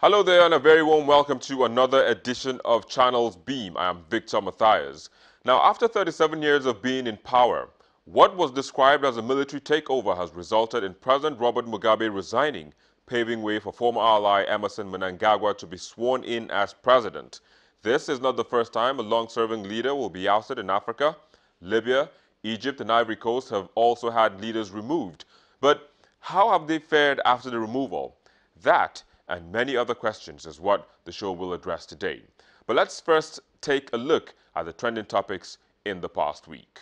Hello there and a very warm welcome to another edition of Channels Beam. I am Victor Matthias. Now, after 37 years of being in power, what was described as a military takeover has resulted in President Robert Mugabe resigning, paving way for former ally Emerson Mnangagwa to be sworn in as president. This is not the first time a long-serving leader will be ousted in Africa. Libya, Egypt, and Ivory Coast have also had leaders removed. But how have they fared after the removal? That and many other questions is what the show will address today. But let's first take a look at the trending topics in the past week.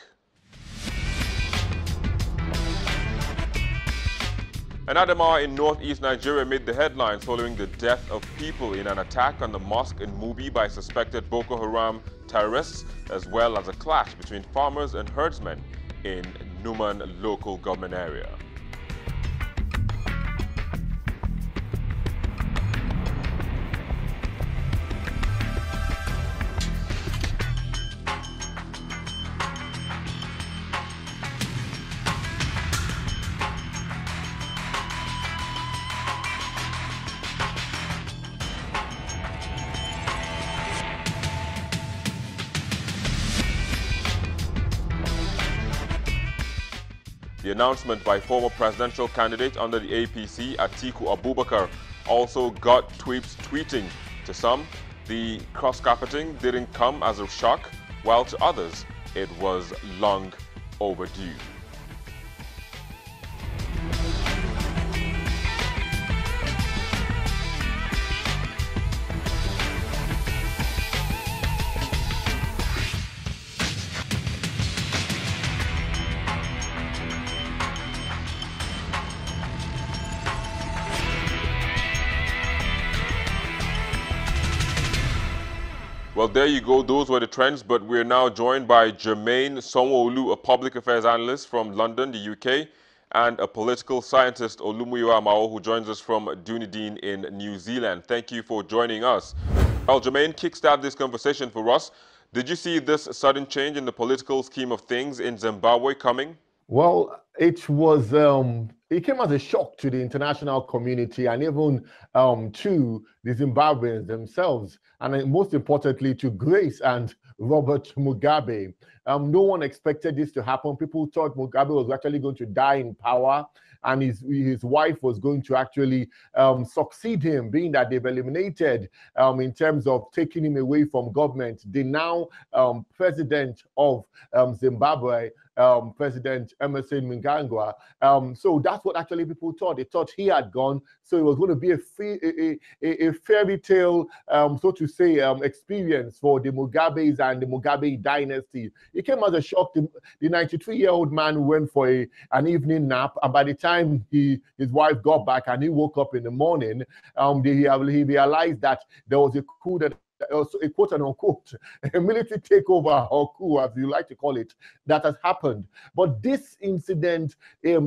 An Adamawa in northeast Nigeria made the headlines following the death of people in an attack on the mosque in Mubi by suspected Boko Haram terrorists, as well as a clash between farmers and herdsmen in Numan local government area. The announcement by former presidential candidate under the APC, Atiku Abubakar, also got tweets tweeting. To some, the cross-carpeting didn't come as a shock, while to others, it was long overdue. Well, there you go. Those were the trends, but we're now joined by Jermaine Sonwo-Olu, a public affairs analyst from London, the UK, and a political scientist, Olumuyiwa Amao, who joins us from Dunedin in New Zealand. Thank you for joining us. Well, Jermaine, kickstart this conversation for us. Did you see this sudden change in the political scheme of things in Zimbabwe coming? Well, it came as a shock to the international community and even to the Zimbabweans themselves, and most importantly to Grace and Robert Mugabe. No one expected this to happen. People thought Mugabe was actually going to die in power, and his wife was going to actually succeed him, being that they've eliminated, in terms of taking him away from government, the now president of Zimbabwe, President Emerson Mnangagwa. So that's what actually people thought. They thought he had gone, so it was going to be a fairy tale, so to say, experience for the Mugabes and the Mugabe dynasty. It came as a shock. The 93-year-old man went for an evening nap, and by the time his wife got back and he woke up in the morning, he realized that there was a coup that a quote and unquote a military takeover or coup, as you like to call it, that has happened. But this incident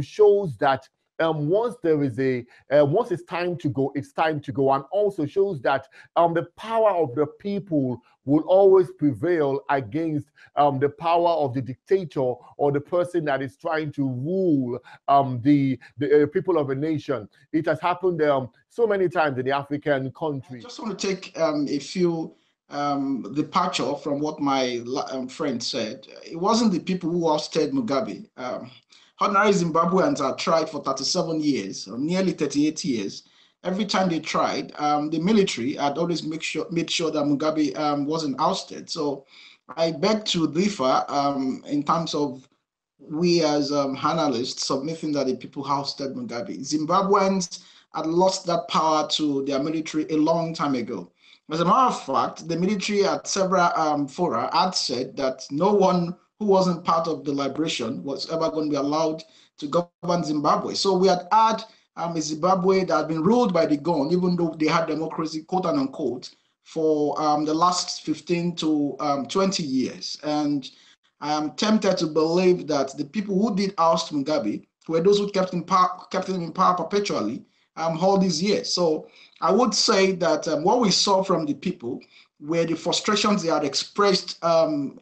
shows that once it's time to go, it's time to go, and also shows that the power of the people will always prevail against the power of the dictator or the person that is trying to rule the people of a nation. It has happened so many times in the African countries. I just want to take a few departure from what my friend said. It wasn't the people who ousted Mugabe. Ordinary Zimbabweans are tried for 37 years, or nearly 38 years. Every time they tried, the military had always made sure that Mugabe wasn't ousted. So I beg to differ in terms of we as analysts submitting that the people ousted Mugabe. Zimbabweans had lost that power to their military a long time ago. As a matter of fact, the military at several fora had said that no one who wasn't part of the liberation was ever going to be allowed to govern Zimbabwe. So we had a Zimbabwe that had been ruled by the gun, even though they had democracy, quote and unquote, for the last 15 to 20 years. And I am tempted to believe that the people who did oust Mugabe were those who kept him in power perpetually all these years. So I would say that what we saw from the people were the frustrations they had expressed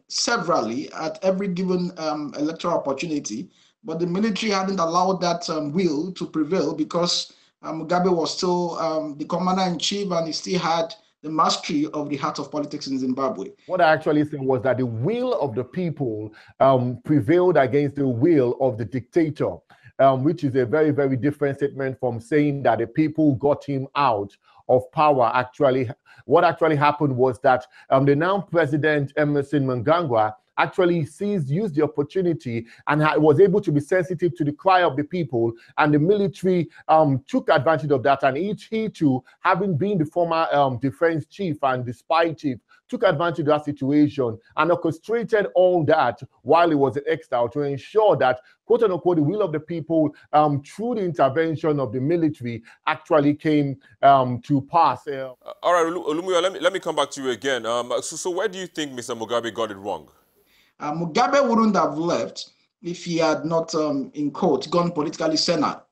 severally at every given electoral opportunity, but the military hadn't allowed that will to prevail because Mugabe was still the commander-in-chief, and he still had the mastery of the heart of politics in Zimbabwe. What I actually said was that the will of the people prevailed against the will of the dictator, which is a very, very different statement from saying that the people got him out of power. Actually, what actually happened was that the now president Emerson Mnangagwa actually used the opportunity and was able to be sensitive to the cry of the people, and the military took advantage of that. And he too, having been the former defense chief and the spy chief, took advantage of that situation and orchestrated all that while he was in exile to ensure that, quote unquote, the will of the people through the intervention of the military actually came to pass. All right, Olumuyiwa, let me come back to you again. So where do you think Mr. Mugabe got it wrong? Mugabe wouldn't have left if he had not, in quote, gone politically senile.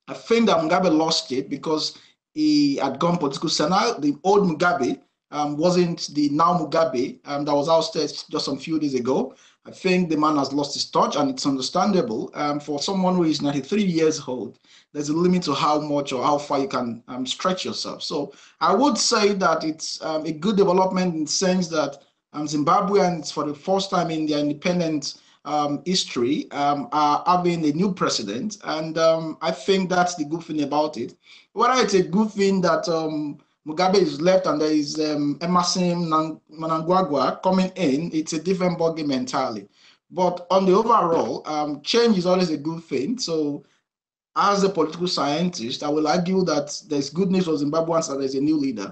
I think that Mugabe lost it because he had gone political senile. The old Mugabe wasn't the now Mugabe that was ousted just a few days ago. I think the man has lost his touch, and it's understandable. For someone who is 93 years old, there's a limit to how much or how far you can stretch yourself. So I would say that it's a good development in the sense that Zimbabweans, for the first time in their independent history, are having a new president. And I think that's the good thing about it. Whether it's a good thing that Mugabe is left and there is Emerson Mnangagwa coming in, it's a different ballgame entirely. But on the overall, change is always a good thing. So as a political scientist, I will argue that there's good news for Zimbabweans and there's a new leader.